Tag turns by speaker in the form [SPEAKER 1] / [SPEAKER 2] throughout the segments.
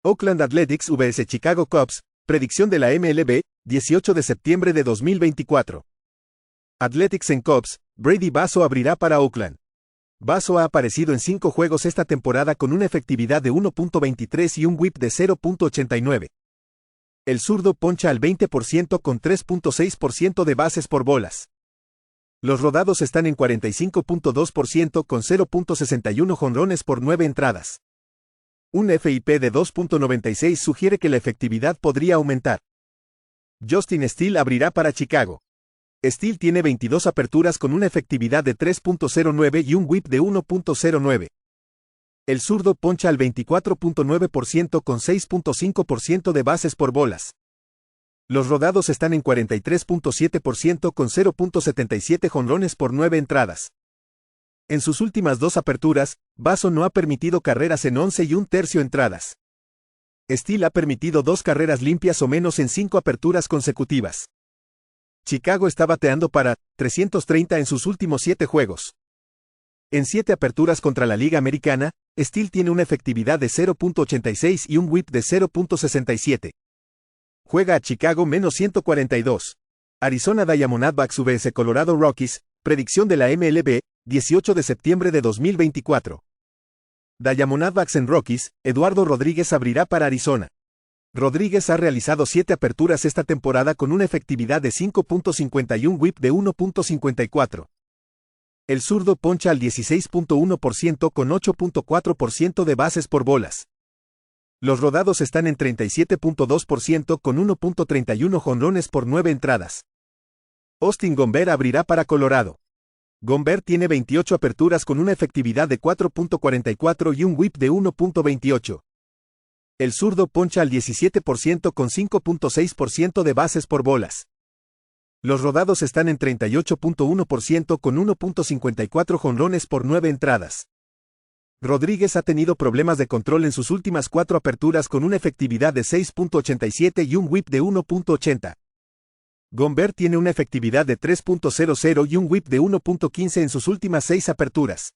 [SPEAKER 1] Oakland Athletics vs Chicago Cubs, predicción de la MLB, 18 de septiembre de 2024. Athletics en Cubs, Brady Basso abrirá para Oakland. Basso ha aparecido en 5 juegos esta temporada con una efectividad de 1.23 y un whip de 0.89. El zurdo poncha al 20% con 3.6% de bases por bolas. Los rodados están en 45.2% con 0.61 jonrones por 9 entradas. Un FIP de 2.96 sugiere que la efectividad podría aumentar. Justin Steele abrirá para Chicago. Steele tiene 22 aperturas con una efectividad de 3.09 y un whip de 1.09. El zurdo poncha al 24.9% con 6.5% de bases por bolas. Los rodados están en 43.7% con 0.77 jonrones por 9 entradas. En sus últimas 2 aperturas, Basso no ha permitido carreras en 11 y un tercio entradas. Steele ha permitido 2 carreras limpias o menos en 5 aperturas consecutivas. Chicago está bateando para 330 en sus últimos 7 juegos. En 7 aperturas contra la Liga Americana, Steele tiene una efectividad de 0.86 y un whip de 0.67. Juega a Chicago -142. Arizona Diamondbacks vs Colorado Rockies, predicción de la MLB, 18 de septiembre de 2024. Diamondbacks en Rockies, Eduardo Rodríguez abrirá para Arizona. Rodríguez ha realizado 7 aperturas esta temporada con una efectividad de 5.50 y un whip de 1.54. El zurdo poncha al 16.1% con 8.4% de bases por bolas. Los rodados están en 37.2% con 1.31 jonrones por 9 entradas. Austin Gomber abrirá para Colorado. Gomber tiene 28 aperturas con una efectividad de 4.44 y un whip de 1.28. El zurdo poncha al 17% con 5.6% de bases por bolas. Los rodados están en 38.1% con 1.54 jonrones por 9 entradas. Rodríguez ha tenido problemas de control en sus últimas 4 aperturas con una efectividad de 6.87 y un whip de 1.80. Gomber tiene una efectividad de 3.00 y un whip de 1.15 en sus últimas 6 aperturas.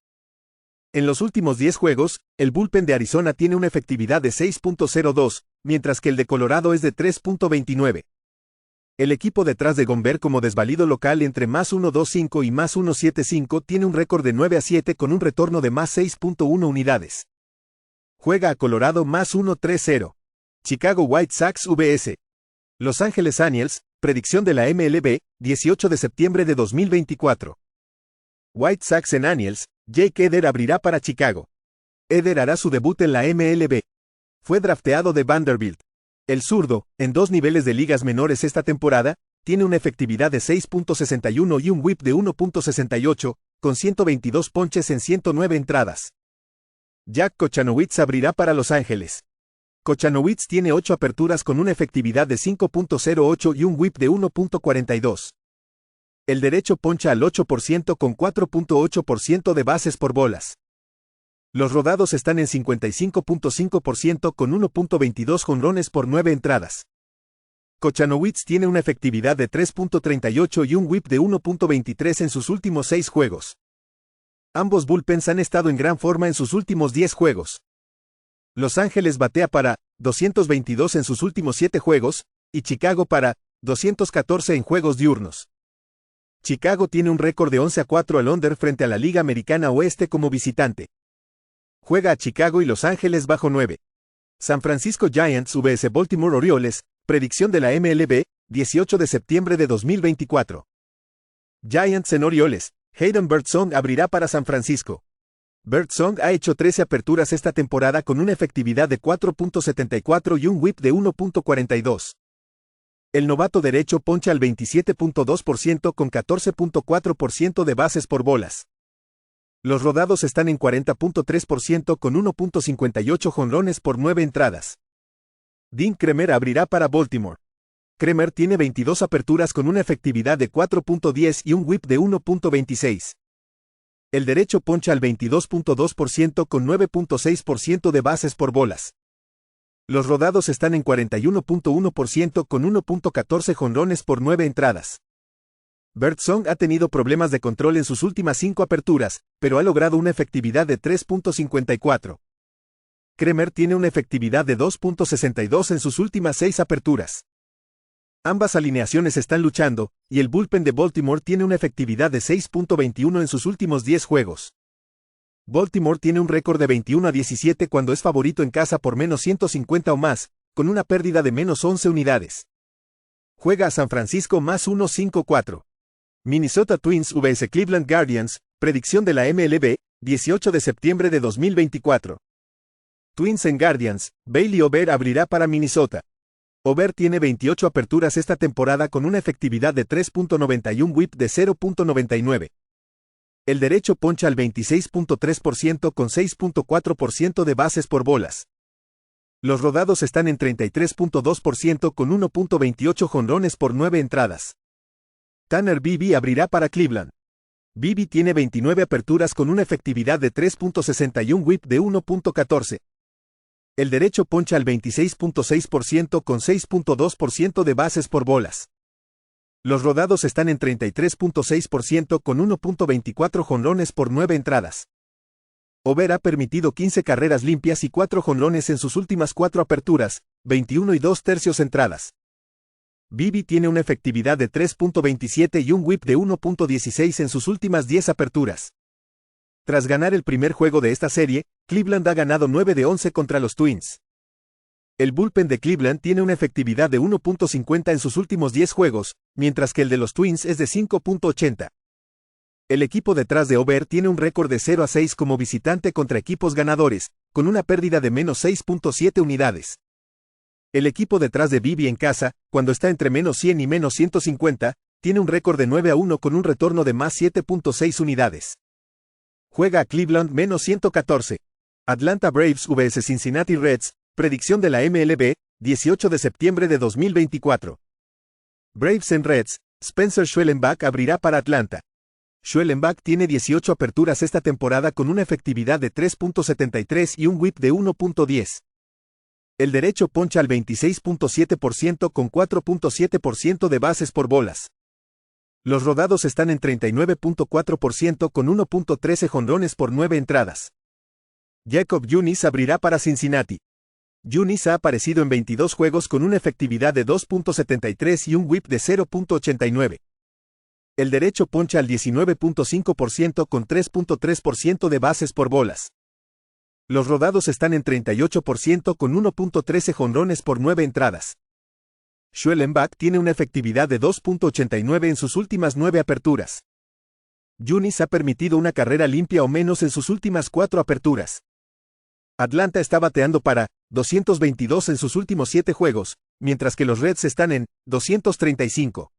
[SPEAKER 1] En los últimos 10 juegos, el bullpen de Arizona tiene una efectividad de 6.02, mientras que el de Colorado es de 3.29. El equipo detrás de Gomber como desvalido local entre +1.25 y +1.75 tiene un récord de 9-7 con un retorno de +6.1 unidades. Juega a Colorado +1.30. Chicago White Sox vs Los Angeles Angels, predicción de la MLB, 18 de septiembre de 2024. White Sox en Angels, Jake Eder abrirá para Chicago. Eder hará su debut en la MLB. Fue drafteado de Vanderbilt. El zurdo, en 2 niveles de ligas menores esta temporada, tiene una efectividad de 6.61 y un whip de 1.68, con 122 ponches en 109 entradas. Jack Kochanowicz abrirá para Los Ángeles. Kochanowicz tiene 8 aperturas con una efectividad de 5.08 y un whip de 1.42. El derecho poncha al 8% con 4.8% de bases por bolas. Los rodados están en 55.5% con 1.22 jonrones por 9 entradas. Kochanowicz tiene una efectividad de 3.38 y un whip de 1.23 en sus últimos 6 juegos. Ambos bullpens han estado en gran forma en sus últimos 10 juegos. Los Ángeles batea para 222 en sus últimos 7 juegos, y Chicago para 214 en juegos diurnos. Chicago tiene un récord de 11-4 al under frente a la Liga Americana Oeste como visitante. Juega a Chicago y Los Ángeles bajo 9. San Francisco Giants vs Baltimore Orioles, predicción de la MLB, 18 de septiembre de 2024. Giants en Orioles, Hayden Birdsong abrirá para San Francisco. Birdsong ha hecho 13 aperturas esta temporada con una efectividad de 4.74 y un whip de 1.42. El novato derecho poncha al 27.2% con 14.4% de bases por bolas. Los rodados están en 40.3% con 1.58 jonrones por 9 entradas. Dean Kremer abrirá para Baltimore. Kremer tiene 22 aperturas con una efectividad de 4.10 y un whip de 1.26. El derecho poncha al 22.2% con 9.6% de bases por bolas. Los rodados están en 41.1% con 1.14 jonrones por 9 entradas. Birdsong ha tenido problemas de control en sus últimas 5 aperturas, pero ha logrado una efectividad de 3.54. Kremer tiene una efectividad de 2.62 en sus últimas 6 aperturas. Ambas alineaciones están luchando, y el bullpen de Baltimore tiene una efectividad de 6.21 en sus últimos 10 juegos. Baltimore tiene un récord de 21-17 cuando es favorito en casa por menos 150 o más, con una pérdida de menos 11 unidades. Juega a San Francisco más 1.54. Minnesota Twins vs Cleveland Guardians, predicción de la MLB, 18 de septiembre de 2024. Twins en Guardians, Bailey Ober abrirá para Minnesota. Ober tiene 28 aperturas esta temporada con una efectividad de 3.91 whip de 0.99. El derecho poncha al 26.3% con 6.4% de bases por bolas. Los rodados están en 33.2% con 1.28 jonrones por 9 entradas. Tanner Bibee abrirá para Cleveland. Bibee tiene 29 aperturas con una efectividad de 3.61 whip de 1.14. El derecho poncha al 26.6% con 6.2% de bases por bolas. Los rodados están en 33.6% con 1.24 jonrones por 9 entradas. Ober ha permitido 15 carreras limpias y 4 jonrones en sus últimas 4 aperturas, 21 y 2/3 entradas. Bibee tiene una efectividad de 3.27 y un whip de 1.16 en sus últimas 10 aperturas. Tras ganar el primer juego de esta serie, Cleveland ha ganado 9 de 11 contra los Twins. El bullpen de Cleveland tiene una efectividad de 1.50 en sus últimos 10 juegos, mientras que el de los Twins es de 5.80. El equipo detrás de Ober tiene un récord de 0-6 como visitante contra equipos ganadores, con una pérdida de menos 6.7 unidades. El equipo detrás de Bibee en casa, cuando está entre menos 100 y menos 150, tiene un récord de 9-1 con un retorno de más 7.6 unidades. Juega a Cleveland menos 114. Atlanta Braves vs Cincinnati Reds, predicción de la MLB, 18 de septiembre de 2024. Braves en Reds, Spencer Schwellenbach abrirá para Atlanta. Schwellenbach tiene 18 aperturas esta temporada con una efectividad de 3.73 y un whip de 1.10. El derecho poncha al 26.7% con 4.7% de bases por bolas. Los rodados están en 39.4% con 1.13 jonrones por 9 entradas. Jacob Junis abrirá para Cincinnati. Junis ha aparecido en 22 juegos con una efectividad de 2.73 y un whip de 0.89. El derecho poncha al 19.5% con 3.3% de bases por bolas. Los rodados están en 38% con 1.13 jonrones por 9 entradas. Schwellenbach tiene una efectividad de 2.89 en sus últimas 9 aperturas. Junis ha permitido una carrera limpia o menos en sus últimas 4 aperturas. Atlanta está bateando para 222 en sus últimos 7 juegos, mientras que los Reds están en 235.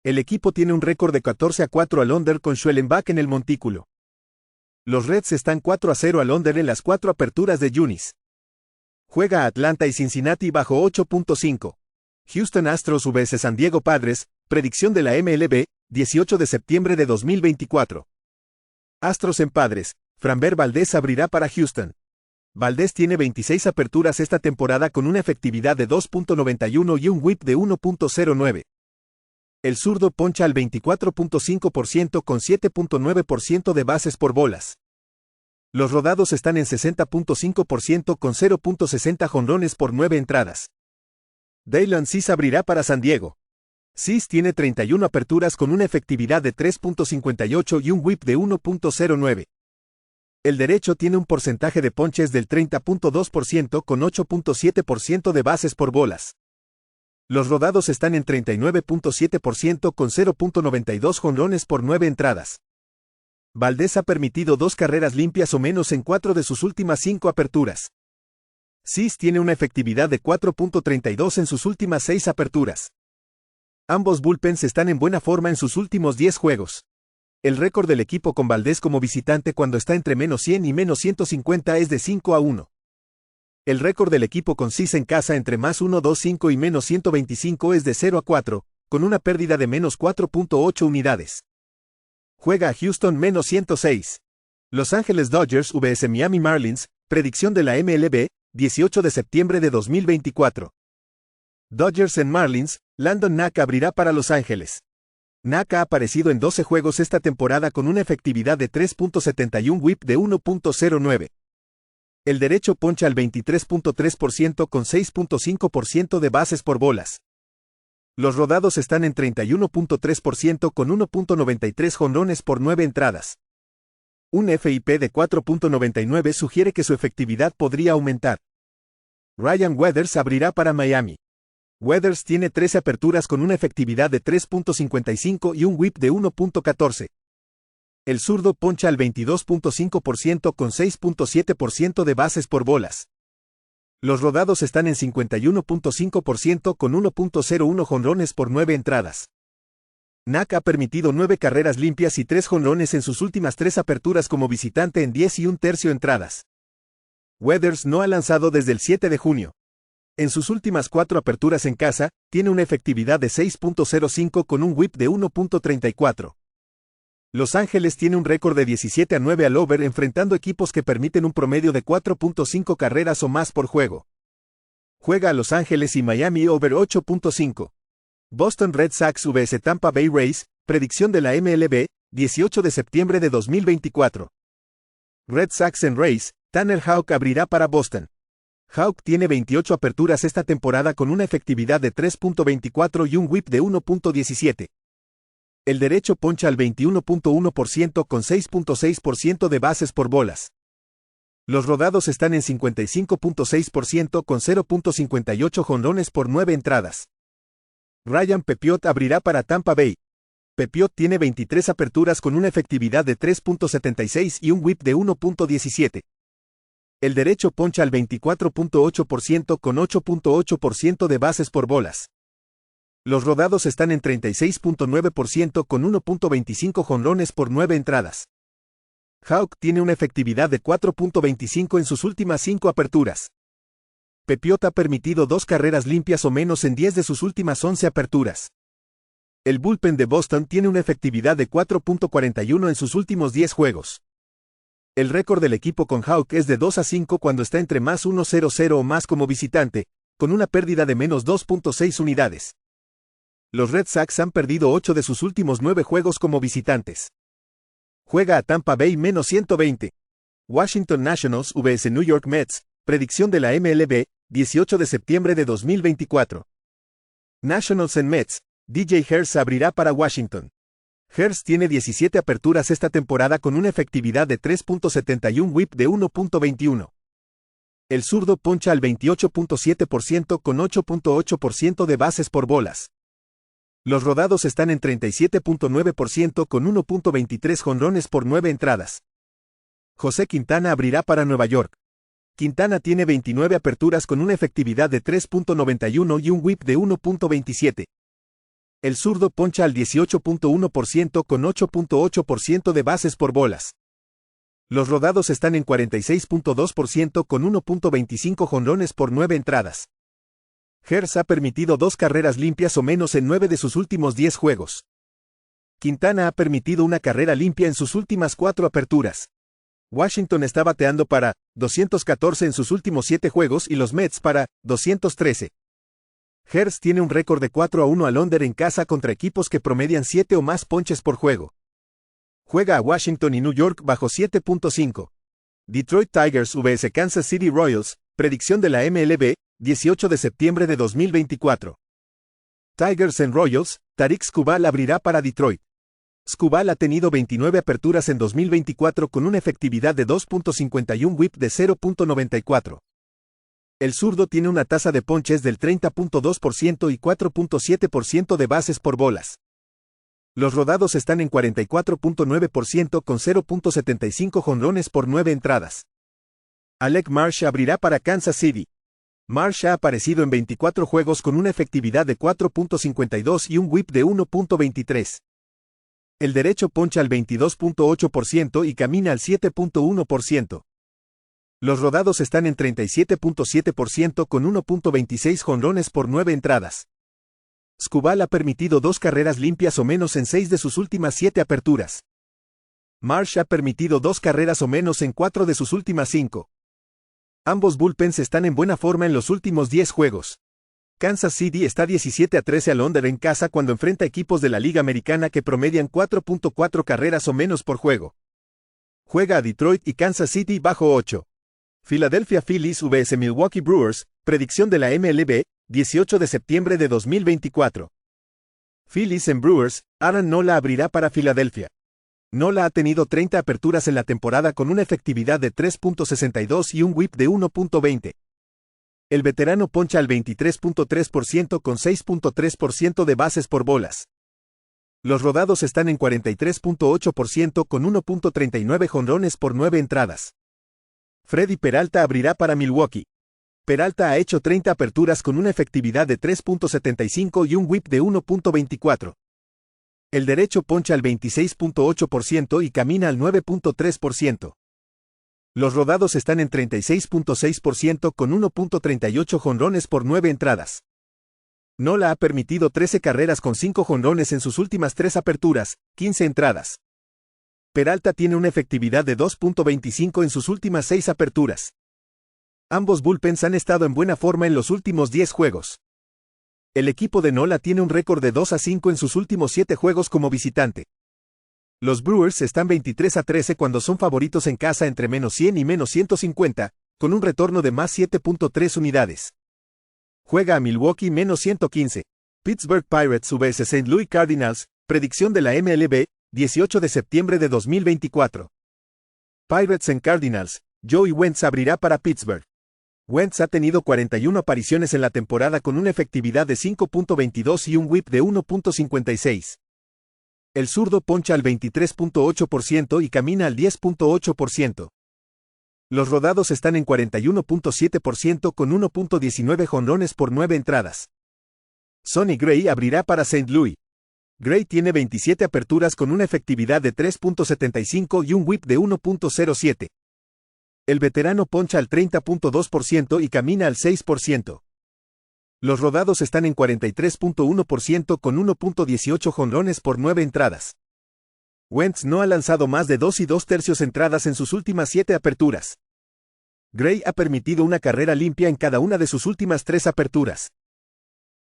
[SPEAKER 1] El equipo tiene un récord de 14-4 al under con Schwellenbach en el montículo. Los Reds están 4-0 al under en las 4 aperturas de Junis. Juega a Atlanta y Cincinnati bajo 8.5. Houston Astros vs San Diego Padres, predicción de la MLB, 18 de septiembre de 2024. Astros en Padres, Framber Valdez abrirá para Houston. Valdez tiene 26 aperturas esta temporada con una efectividad de 2.91 y un whip de 1.09. El zurdo poncha al 24.5% con 7.9% de bases por bolas. Los rodados están en 60.5% con 0.60 jonrones por 9 entradas. Daylan Cease abrirá para San Diego. Cease tiene 31 aperturas con una efectividad de 3.58 y un whip de 1.09. El derecho tiene un porcentaje de ponches del 30.2% con 8.7% de bases por bolas. Los rodados están en 39.7% con 0.92 jonrones por 9 entradas. Valdez ha permitido 2 carreras limpias o menos en 4 de sus últimas 5 aperturas. Cease tiene una efectividad de 4.32 en sus últimas 6 aperturas. Ambos bullpens están en buena forma en sus últimos 10 juegos. El récord del equipo con Valdez como visitante cuando está entre menos 100 y menos 150 es de 5-1. El récord del equipo con Cease en casa entre más 1.25 y menos 125 es de 0-4, con una pérdida de menos 4.8 unidades. Juega a Houston menos 106. Los Angeles Dodgers vs Miami Marlins, predicción de la MLB, 18 de septiembre de 2024. Dodgers en Marlins, Landon Knack abrirá para Los Ángeles. Knack ha aparecido en 12 juegos esta temporada con una efectividad de 3.71 whip de 1.09. El derecho poncha al 23.3% con 6.5% de bases por bolas. Los rodados están en 31.3% con 1.93 jonrones por 9 entradas. Un FIP de 4.99 sugiere que su efectividad podría aumentar. Ryan Weathers abrirá para Miami. Weathers tiene 13 aperturas con una efectividad de 3.55 y un whip de 1.14. El zurdo poncha al 22.5% con 6.7% de bases por bolas. Los rodados están en 51.5% con 1.01 jonrones por 9 entradas. Knack ha permitido 9 carreras limpias y 3 jonrones en sus últimas 3 aperturas como visitante en 10 1/3 entradas. Weathers no ha lanzado desde el 7 de junio. En sus últimas 4 aperturas en casa, tiene una efectividad de 6.05 con un whip de 1.34. Los Ángeles tiene un récord de 17-9 al over enfrentando equipos que permiten un promedio de 4.5 carreras o más por juego. Juega a Los Ángeles y Miami over 8.5. Boston Red Sox vs Tampa Bay Rays, predicción de la MLB, 18 de septiembre de 2024. Red Sox en Rays, Tanner Houck abrirá para Boston. Houck tiene 28 aperturas esta temporada con una efectividad de 3.24 y un whip de 1.17. El derecho poncha al 21.1% con 6.6% de bases por bolas. Los rodados están en 55.6% con 0.58 jonrones por 9 entradas. Ryan Pepiot abrirá para Tampa Bay. Pepiot tiene 23 aperturas con una efectividad de 3.76 y un whip de 1.17. El derecho poncha al 24.8% con 8.8% de bases por bolas. Los rodados están en 36.9% con 1.25 jonrones por 9 entradas. Houck tiene una efectividad de 4.25 en sus últimas 5 aperturas. Pepiot ha permitido 2 carreras limpias o menos en 10 de sus últimas 11 aperturas. El bullpen de Boston tiene una efectividad de 4.41 en sus últimos 10 juegos. El récord del equipo con Houck es de 2-5 cuando está entre más 1-0-0 o más como visitante, con una pérdida de menos 2.6 unidades. Los Red Sox han perdido 8 de sus últimos 9 juegos como visitantes. Juega a Tampa Bay menos 120. Washington Nationals vs New York Mets, predicción de la MLB, 18 de septiembre de 2024. Nationals en Mets, DJ Herz abrirá para Washington. Herz tiene 17 aperturas esta temporada con una efectividad de 3.71 whip de 1.21. El zurdo poncha al 28.7% con 8.8% de bases por bolas. Los rodados están en 37.9% con 1.23 jonrones por 9 entradas. José Quintana abrirá para Nueva York. Quintana tiene 29 aperturas con una efectividad de 3.91 y un whip de 1.27. El zurdo poncha al 18.1% con 8.8% de bases por bolas. Los rodados están en 46.2% con 1.25 jonrones por 9 entradas. Herz ha permitido 2 carreras limpias o menos en 9 de sus últimos 10 juegos. Quintana ha permitido una carrera limpia en sus últimas 4 aperturas. Washington está bateando para 214 en sus últimos 7 juegos y los Mets para 213. Herz tiene un récord de 4-1 al under en casa contra equipos que promedian 7 o más ponches por juego. Juega a Washington y New York bajo 7.5. Detroit Tigers vs Kansas City Royals, predicción de la MLB, 18 de septiembre de 2024. Tigers en Royals, Tarik Skubal abrirá para Detroit. Skubal ha tenido 29 aperturas en 2024 con una efectividad de 2.51 whip de 0.94. El zurdo tiene una tasa de ponches del 30.2% y 4.7% de bases por bolas. Los rodados están en 44.9% con 0.75 jonrones por 9 entradas. Alec Marsh abrirá para Kansas City. Marsh ha aparecido en 24 juegos con una efectividad de 4.52 y un whip de 1.23. El derecho poncha al 22.8% y camina al 7.1%. Los rodados están en 37.7% con 1.26 jonrones por 9 entradas. Skubal ha permitido 2 carreras limpias o menos en 6 de sus últimas 7 aperturas. Marsh ha permitido 2 carreras o menos en 4 de sus últimas 5. Ambos bullpens están en buena forma en los últimos 10 juegos. Kansas City está 17-13 al under en casa cuando enfrenta equipos de la Liga Americana que promedian 4.4 carreras o menos por juego. Juega a Detroit y Kansas City bajo 8. Philadelphia Phillies vs Milwaukee Brewers, predicción de la MLB, 18 de septiembre de 2024. Phillies en Brewers, Aaron Nola abrirá para Filadelfia. Nola ha tenido 30 aperturas en la temporada con una efectividad de 3.62 y un whip de 1.20. El veterano poncha al 23.3% con 6.3% de bases por bolas. Los rodados están en 43.8% con 1.39 jonrones por 9 entradas. Freddy Peralta abrirá para Milwaukee. Peralta ha hecho 30 aperturas con una efectividad de 3.75 y un whip de 1.24. El derecho poncha al 26.8% y camina al 9.3%. Los rodados están en 36.6% con 1.38 jonrones por 9 entradas. Nola ha permitido 13 carreras con 5 jonrones en sus últimas 3 aperturas, 15 entradas. Peralta tiene una efectividad de 2.25 en sus últimas 6 aperturas. Ambos bullpens han estado en buena forma en los últimos 10 juegos. El equipo de Nola tiene un récord de 2-5 en sus últimos 7 juegos como visitante. Los Brewers están 23-13 cuando son favoritos en casa entre -100 y -150, con un retorno de +7.3 unidades. Juega a Milwaukee -115. Pittsburgh Pirates vs St. Louis Cardinals, predicción de la MLB, 18 de septiembre de 2024. Pirates en Cardinals, Joey Wentz abrirá para Pittsburgh. Wentz ha tenido 41 apariciones en la temporada con una efectividad de 5.22 y un whip de 1.56. El zurdo poncha al 23.8% y camina al 10.8%. Los rodados están en 41.7% con 1.19 jonrones por 9 entradas. Sonny Gray abrirá para St. Louis. Gray tiene 27 aperturas con una efectividad de 3.75 y un whip de 1.07. El veterano poncha al 30.2% y camina al 6%. Los rodados están en 43.1% con 1.18 jonrones por 9 entradas. Wentz no ha lanzado más de 2 2/3 entradas en sus últimas 7 aperturas. Gray ha permitido una carrera limpia en cada una de sus últimas 3 aperturas.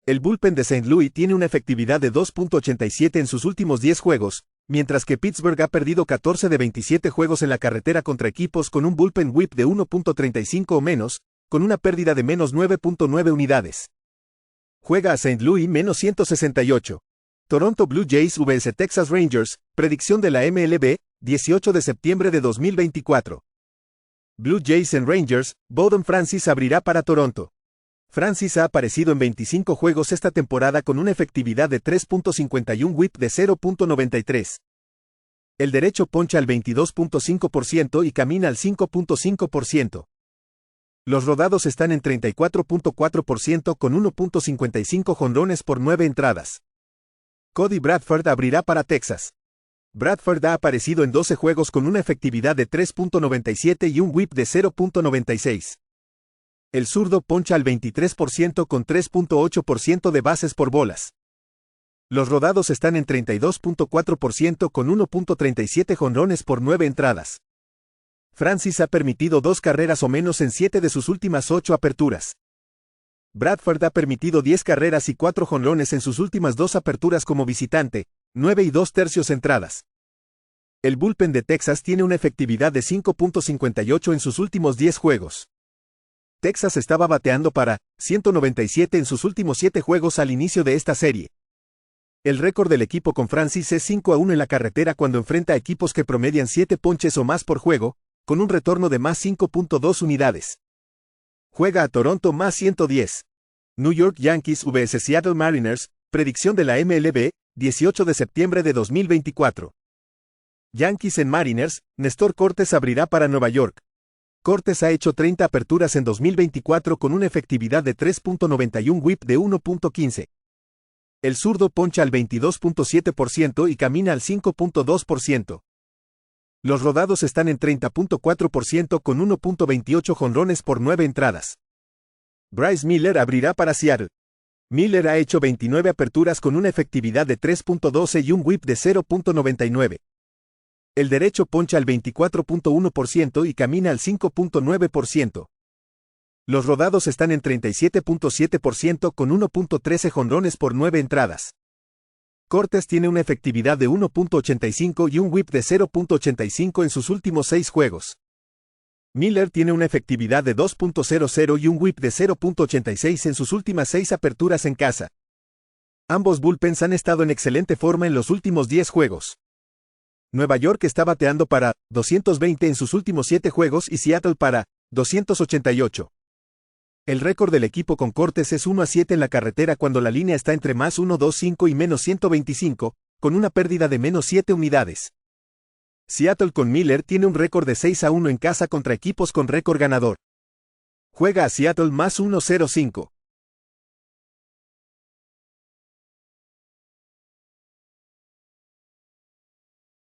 [SPEAKER 1] El bullpen de St. Louis tiene una efectividad de 2.87 en sus últimos 10 juegos, mientras que Pittsburgh ha perdido 14 de 27 juegos en la carretera contra equipos con un bullpen whip de 1.35 o menos, con una pérdida de -9.9 unidades. Juega a St. Louis -168. Toronto Blue Jays vs Texas Rangers, predicción de la MLB, 18 de septiembre de 2024. Blue Jays en Rangers, Bowden Francis abrirá para Toronto. Francis ha aparecido en 25 juegos esta temporada con una efectividad de 3.51 whip de 0.93. El derecho poncha al 22.5% y camina al 5.5%. Los rodados están en 34.4% con 1.55 jonrones por 9 entradas. Cody Bradford abrirá para Texas. Bradford ha aparecido en 12 juegos con una efectividad de 3.97 y un whip de 0.96. El zurdo poncha al 23% con 3.8% de bases por bolas. Los rodados están en 32.4% con 1.37 jonrones por 9 entradas. Francis ha permitido 2 carreras o menos en 7 de sus últimas 8 aperturas. Bradford ha permitido 10 carreras y 4 jonrones en sus últimas 2 aperturas como visitante, 9 2/3 entradas. El bullpen de Texas tiene una efectividad de 5.58 en sus últimos 10 juegos. Texas estaba bateando para 197 en sus últimos 7 juegos al inicio de esta serie. El récord del equipo con Francis es 5-1 en la carretera cuando enfrenta a equipos que promedian 7 ponches o más por juego, con un retorno de +5.2 unidades. Juega a Toronto +110. New York Yankees vs Seattle Mariners, predicción de la MLB, 18 de septiembre de 2024. Yankees en Mariners, Néstor Cortes abrirá para Nueva York. Cortes ha hecho 30 aperturas en 2024 con una efectividad de 3.91 whip de 1.15. El zurdo poncha al 22.7% y camina al 5.2%. Los rodados están en 30.4% con 1.28 jonrones por 9 entradas. Bryce Miller abrirá para Seattle. Miller ha hecho 29 aperturas con una efectividad de 3.12 y un whip de 0.99. El derecho poncha al 24.1% y camina al 5.9%. Los rodados están en 37.7% con 1.13 jonrones por 9 entradas. Cortes tiene una efectividad de 1.85 y un whip de 0.85 en sus últimos 6 juegos. Miller tiene una efectividad de 2.00 y un whip de 0.86 en sus últimas 6 aperturas en casa. Ambos bullpens han estado en excelente forma en los últimos 10 juegos. Nueva York está bateando para 220 en sus últimos 7 juegos y Seattle para 288. El récord del equipo con cortes es 1-7 en la carretera cuando la línea está entre más 125 y menos 125, con una pérdida de menos 7 unidades. Seattle con Miller tiene un récord de 6-1 en casa contra equipos con récord ganador. Juega a Seattle más 105.